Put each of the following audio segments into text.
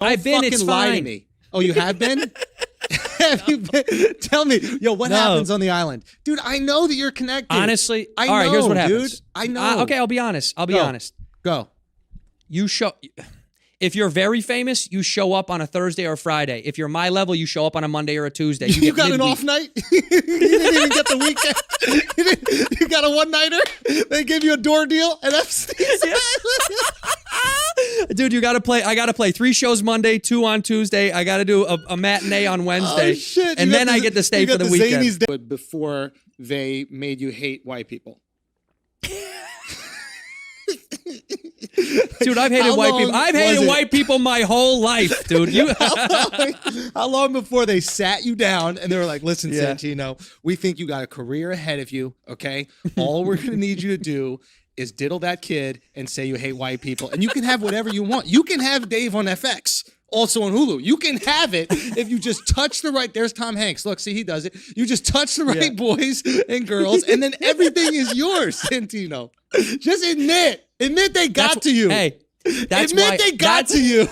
I've been. It's lie to fine. me. Oh, you have been? Have you been? Tell me, yo, what happens on the island, dude? I know that you're connected. Honestly, I know, all right. Here's what happens. dude. I know. Okay, I'll be honest. I'll be honest. Go. You show. If you're very famous, you show up on a Thursday or Friday. If you're my level, you show up on a Monday or a Tuesday. You got an off night? You didn't even get the weekend. You got a one-nighter? They gave you a door deal at Epstein? Dude, you got to play. I got to play 3 shows Monday, 2 on Tuesday. I got to do a matinee on Wednesday. Oh, shit. And then I get to stay for the weekend. Before they made you hate white people. Dude, I've hated white people. I've hated white people my whole life, dude. How long before they sat you down and they were like, listen, Santino, we think you got a career ahead of you, okay? All we're going to need you to do is diddle that kid and say you hate white people. And you can have whatever you want. You can have Dave on FX, also on Hulu. You can have it if you just touch the right, there's Tom Hanks. Look, see, he does it. You just touch the right boys and girls, and then everything is yours, Santino. Just admit they got to you. Hey, that's admit why they got to you.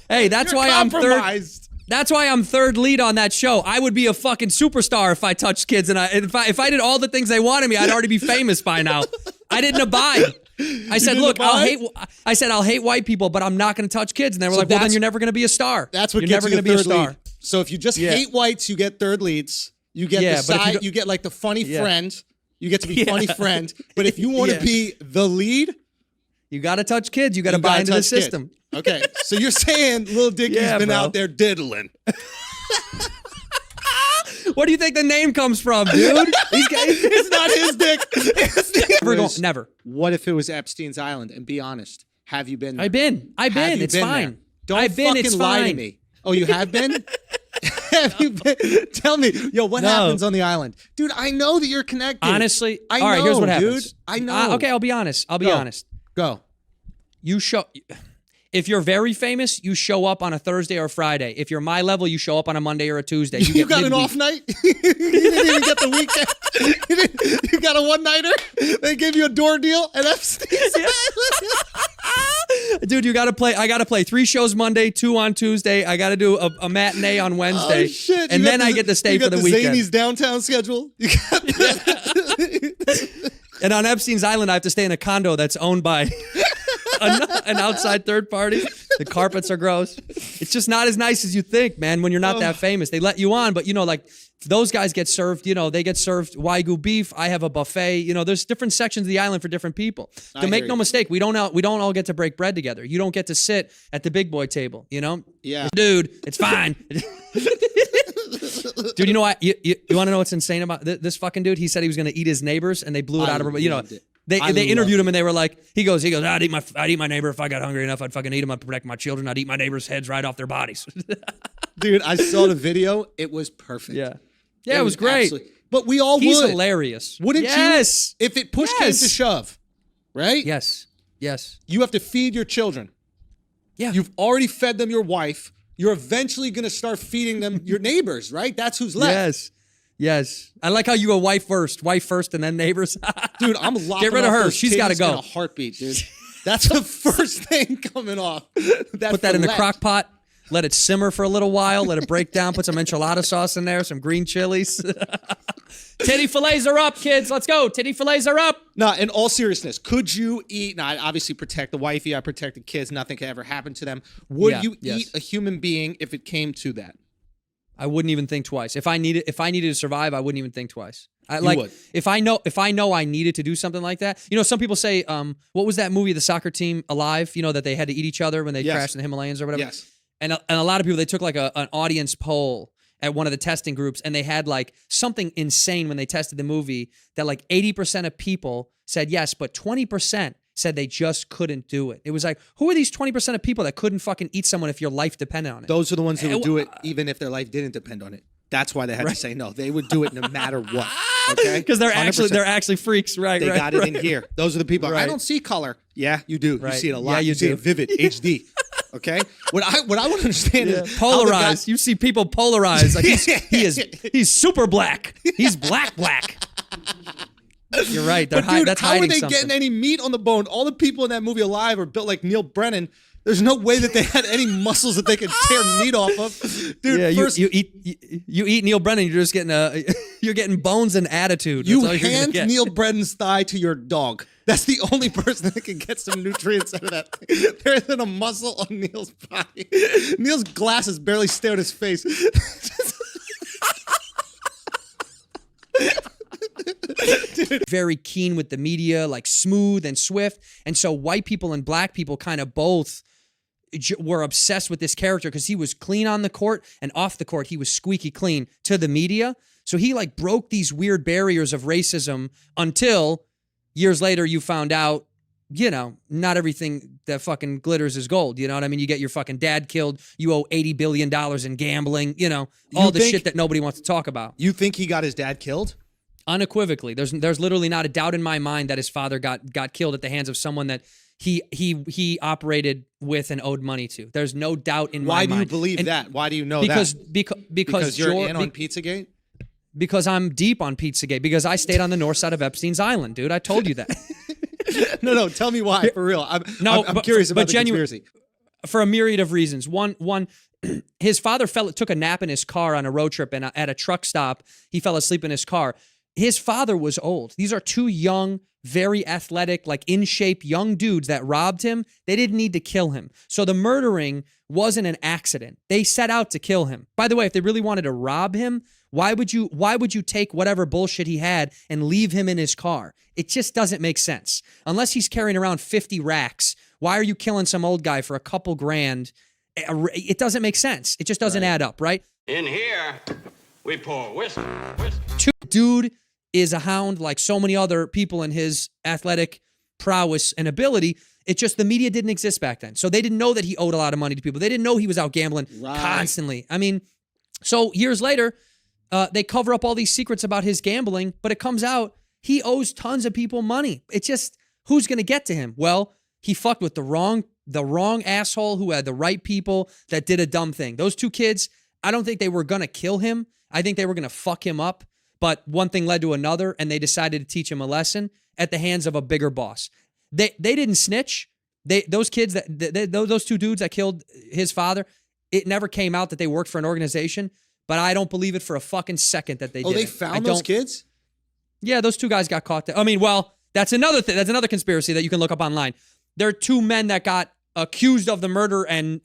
Hey, that's You're why I'm third. That's why I'm third lead on that show. I would be a fucking superstar if I touched kids, and if I did all the things they wanted me, I'd already be famous by now. I didn't abide. I said, look, I'll hate white people, but I'm not going to touch kids. And they were like, well, then you're never going to be a star. That's what you're gets never you going to be a star. lead. So if you just hate whites, you get third leads. You get the side. You get like the funny friend. You get to be funny friend. But if you want to be the lead, you got to touch kids. You got to buy into the system. Okay, so you're saying Lil Dicky's been out there diddling. What do you think the name comes from, dude? It's not his dick. Never. What if it was Epstein's Island? And be honest, have you been there? I've been. It's fine. Don't fucking lie to me. Oh, you have been? Have you been? Tell me, yo, what happens on the island? Dude, I know that you're connected. Honestly, I know, all right, here's what happens. Dude. I know. Okay, I'll be honest. I'll be honest. Go. If you're very famous, you show up on a Thursday or Friday. If you're my level, you show up on a Monday or a Tuesday. You got an off night? You didn't even get the weekend. You got a one-nighter? They gave you a door deal at Epstein? Dude, you got to play. I got to play 3 shows Monday, 2 on Tuesday. I got to do a matinee on Wednesday. Oh, shit. And then I get to stay for the weekend. You got the Zanies downtown schedule? You got And on Epstein's Island, I have to stay in a condo that's owned by an outside third party. The carpets are gross. It's just not as nice as you think, man, when you're not that famous. They let you on, but, like, those guys get served, they get served Wagyu beef. I have a buffet. There's different sections of the island for different people. To make no mistake, we don't all get to break bread together. You don't get to sit at the big boy table, Yeah. Dude, it's fine. Dude, you know what? You want to know what's insane about this fucking dude? He said he was going to eat his neighbors, and they blew it out of him. They interviewed him, and they were like, he goes, I'd eat my neighbor if I got hungry enough. I'd fucking eat him. I'd protect my children. I'd eat my neighbors' heads right off their bodies. Dude, I saw the video. It was perfect. Yeah, it was great. But we all He's would. hilarious. Wouldn't you? If it push came to shove, right? Yes. You have to feed your children. Yeah. You've already fed them your wife. You're eventually going to start feeding them your neighbors, right? That's who's left. Yes. I like how you go wife first, and then neighbors. Dude, I'm locking Get rid of her. She's got to go. In a heartbeat, dude. That's the first thing coming off. Put that in the crock pot. Let it simmer for a little while. Let it break down. Put some enchilada sauce in there. Some green chilies. Titty fillets are up, kids. Let's go. Titty fillets are up. Nah, in all seriousness, could you eat? Now, I obviously protect the wifey. I protect the kids. Nothing can ever happen to them. Would you eat a human being if it came to that? I wouldn't even think twice. If I needed to survive, I wouldn't even think twice. Would. If I know I needed to do something like that. Some people say, what was that movie, the soccer team Alive? That they had to eat each other when they crashed in the Himalayas or whatever. Yes. And a lot of people, they took like an audience poll at one of the testing groups, and they had like something insane when they tested the movie that like 80% of people said yes, but 20% said they just couldn't do it. It was like, who are these 20% of people that couldn't fucking eat someone if your life depended on it? Those are the ones that would do it even if their life didn't depend on it. That's why they had to say no. They would do it no matter what. Okay? Because they're actually freaks, right? They got it in here. Those are the people. Right. I don't see color. Yeah, you do. Right. You see it a lot. Yeah, you see do. it vivid, HD. Okay? What I want to understand is polarized. You see people polarized. Like he's super black. He's black. You're right. That's hiding how are they something. getting any meat on the bone? All the people in that movie Alive are built like Neil Brennan. There's no way that they had any muscles that they could tear meat off of. Dude, Yeah, first, you eat Neil Brennan, you're just getting you're getting bones and attitude. you That's all you're gonna hand get. Neil Brennan's thigh to your dog. That's the only person that can get some nutrients out of that thing. There isn't a muscle on Neil's body. Neil's glasses barely stare at his face. Very keen with the media, like smooth and swift. And so white people and black people kind of both were obsessed with this character because he was clean on the court, and off the court he was squeaky clean to the media. So he like broke these weird barriers of racism until years later you found out, you know, not everything that fucking glitters is gold. You know what I mean? You get your fucking dad killed. You owe $80 billion in gambling. You know, all the shit that nobody wants to talk about. You think he got his dad killed? Unequivocally. There's literally not a doubt in my mind that his father got killed at the hands of someone that he operated with and owed money to. There's no doubt in my mind. Why do you believe that? Why do you know that? Because you're in on Pizzagate? Because I'm deep on Pizzagate. Because I stayed on the north side of Epstein's Island, dude. I told you that. No, tell me why, for real. I'm curious about the conspiracy. For a myriad of reasons. One, his father took a nap in his car on a road trip, and at a truck stop, he fell asleep in his car. His father was old. These are two young, very athletic, like in shape young dudes that robbed him. They didn't need to kill him. So the murdering wasn't an accident. They set out to kill him. By the way, if they really wanted to rob him, why would you take whatever bullshit he had and leave him in his car? It just doesn't make sense. Unless he's carrying around 50 racks, why are you killing some old guy for a couple grand? It doesn't make sense. It just doesn't add up, right? In here, we pour whiskey. Dude is a hound like so many other people in his athletic prowess and ability. It's just the media didn't exist back then. So they didn't know that he owed a lot of money to people. They didn't know he was out gambling constantly. I mean, so years later, they cover up all these secrets about his gambling, but it comes out he owes tons of people money. It's just, who's going to get to him? Well, he fucked with the wrong asshole who had the right people that did a dumb thing. Those two kids, I don't think they were going to kill him. I think they were going to fuck him up. But one thing led to another, and they decided to teach him a lesson at the hands of a bigger boss. They didn't snitch. Those kids, those two dudes that killed his father, it never came out that they worked for an organization, but I don't believe it for a fucking second that they did. Oh, they found those kids? Yeah, those two guys got caught. I mean, well, that's another thing. That's another conspiracy that you can look up online. There are two men that got accused of the murder and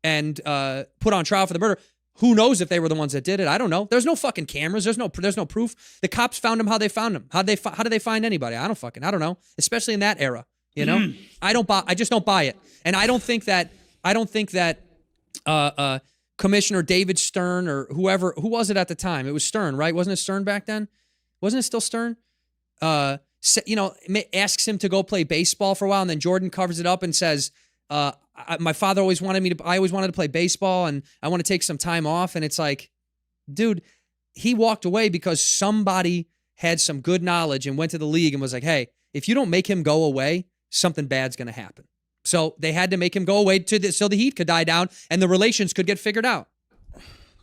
put on trial for the murder. Who knows if they were the ones that did it? I don't know. There's no fucking cameras. There's no proof. The cops found him how they found him. How did they find anybody? I don't know. Especially in that era, you know? I just don't buy it. And I don't think that Commissioner David Stern or who was it at the time? It was Stern, right? Wasn't it Stern back then? Wasn't it still Stern? Asks him to go play baseball for a while, and then Jordan covers it up and says, my father always wanted I always wanted to play baseball, and I want to take some time off. And it's like, dude, he walked away because somebody had some good knowledge and went to the league and was like, hey, if you don't make him go away, something bad's going to happen. So they had to make him go away so the heat could die down and the relations could get figured out.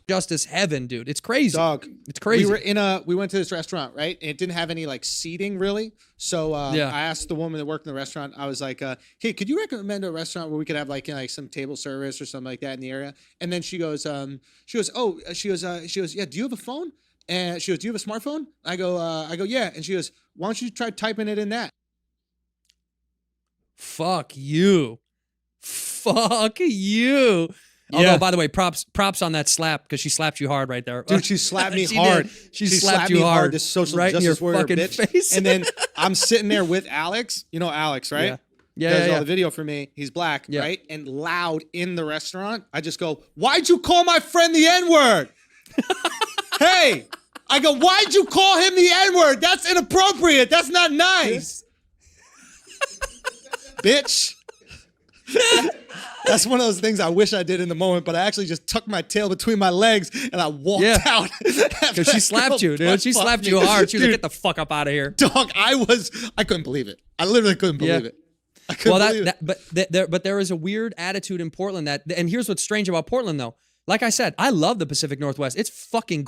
Justice heaven, dude. It's crazy. Dog. It's crazy. We went to this restaurant, right? And it didn't have any like seating really. So I asked the woman that worked in the restaurant, I was like, hey, could you recommend a restaurant where we could have like some table service or something like that in the area? And then she goes, yeah, do you have a phone? And she goes, do you have a smartphone? I go, yeah. And she goes, why don't you try typing it in that? Fuck you. Although, by the way, props on that slap because she slapped you hard right there. Dude, she slapped me hard. She slapped you hard. This social right justice in your warrior fucking bitch. face. And then I'm sitting there with Alex. You know Alex, right? Yeah. Does all the video for me. He's black, Yeah. right? And loud in the restaurant, I just go, why'd you call my friend the N-word? Hey, I go, why'd you call him the N-word? That's inappropriate. That's not nice. Bitch. That's one of those things I wish I did in the moment, but I actually just tucked my tail between my legs and I walked out. Because she slapped you, dude. She slapped you hard. She was like, get the fuck up out of here. Dog, I couldn't believe it. I literally couldn't believe it. I couldn't believe it. But there is a weird attitude in Portland and here's what's strange about Portland though. Like I said, I love the Pacific Northwest. It's fucking